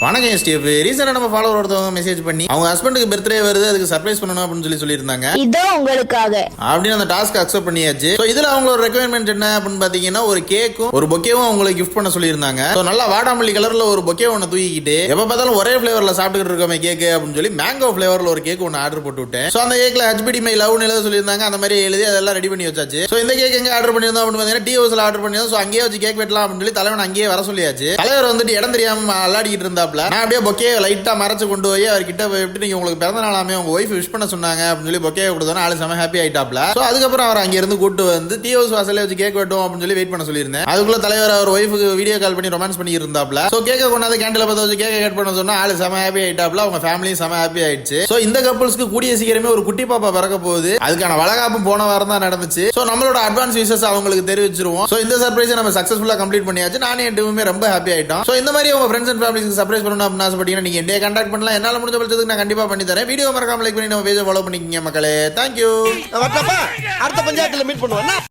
வணக்கம் ஸ்டீவ். ரீசெண்டா நம்ம ஃபாலோவர் ஒருத்தவங்க மெசேஜ் பண்ணி அவங்க ஹஸ்பண்டுக்கு பர்த்டே வருது, அதுக்கு சர்ப்ரைஸ் பண்ணணும் அப்படின்னு சொல்லியிருந்தாங்க. இதோ உங்களுக்காக அப்படின்னு அந்த டாஸ்க் அக்செப்ட் பண்ணியாச்சு. சோ இதுல அவங்களோட ரெக்குவயர்மெண்ட் என்ன அப்படின்னு பாத்தீங்கன்னா, ஒரு கேக்கும் ஒரு பொக்கேவும் அவங்களுக்கு கிஃப்ட் பண்ண சொல்லியிருந்தாங்க. சோ நல்லா வாடாமல்லி கலர்ல ஒரு பொக்கே ஒன்னு தூக்கிட்டு எப்ப பார்த்தாலும் ஒரே ஃபிளேவர்ல சாப்பிட்டுக்கிட்டு இருக்கோமே கேக் அப்படின்னு சொல்லி மேங்கோ ஃபிளேவர்ல ஒரு கேக் ஒன்னு ஆர்டர் போட்டு விட்டேன். சோ அந்த கேக்ல HBD மை லவ்னு எழுத சொல்லியிருந்தாங்க. அந்த மாதிரி எழுதி அதெல்லாம் ரெடி பண்ணி வச்சாச்சு. சோ இந்த கேக் எங்க ஆர்டர் பண்ணியிருந்தோம் அப்படின்னு பாத்தீங்கன்னா, டீ ஹவுஸ்ல ஆர்டர் பண்ணியிருந்தோம். சோ அங்கேயே வச்சு கேக் வெட்டலாம் அப்படின்னு சொல்லி தலைவன் அங்கேயே வர சொல்லியாச்சு. தலைவர் வந்துட்டு இடம் தெரியாம அல்லாடிக்கிட்டு இருந்தாப்ல. நான் அப்படியே பொக்கே லைட்டா மறைச்சு கொண்டு போய் அவர்கிட்ட எப்படி நீங்க உங்களுக்கு பிறந்த நாளாமே உங்க ஒய்ஃப் விஷ் பண்ண சொன்னாங்க அப்படின்னு சொல்லி பொக்கே கொடுத்தோன்னா ஆளு செம ஹாப்பி ஆயிட்டாப்ல. சோ அதுக்கப்புறம் அவர் அங்க இருந்து கூட்டு வந்து டீ ஹவுஸ் வாசல்ல வச்சு கேக் வெட்டும் அப்படின்னு சொல்லி வெயிட் பண்ண சொல்லியிருந்தேன். அதுக்குள்ள தலைவர் அவர் ஒய்ஃபுக்கு வீடியோ கால் பண்ணி ரொமான்ஸ் பண்ணி இருந்தாப்ல. சோ கேக்க கொண்டாந்து கேண்டில் பத்த வச்சு கேக் கட் பண்ண சொன்னா ஆளு செம ஹாப்பி ஆயிட்டாப்ல. அவங்க ஃபேமிலியும் செம ஹாப்பி ஆயிடுச்சு. சோ இந்த கப்புள்ஸ்க்கு கூடிய சீக்கிரமே ஒரு குட்டி பாப்பா பிறக்க போகுது. அதுக்கான வளகாப்பும் போன வாரம் தான் நடந்துச்சு. சோ நம்மளோட அட்வான்ஸ் விஷஸ் அவங்களுக்கு தெரிவிச்சிருவோம். சோ இந்த சர்ப்ரைஸ் நம்ம சக்சஸ்ஃபுல்லா கம்ப்ளீட் பண்ணியாச்சு. நானே என் டீமுமே ரொம்ப ஹாப்பி ஆயிட்டோம். சோ இந்த மாதிரி உங்க ஃப்ரெண்ட்ஸ் அண்ட் ஃபேமிலிக்கு சர்ப்ரைஸ் பண்ணணும் அப்படின்னு ஆசைப்பட்டீங்கன்னா நீங்க என்னைய கான்டாக்ட் பண்ணலாம். என்னால முடிஞ்ச பட்சத்துக்கு நான் கண்டிப்பா பண்ணி தரேன். வீடியோ மறக்காம லைக் பண்ணி நம்ம பேஜை ஃபாலோ பண்ணிக்கங்க மக்களே. தேங்க்யூ. அடுத்த பஞ்சாயத்துல மீட் பண்ணுவோம்.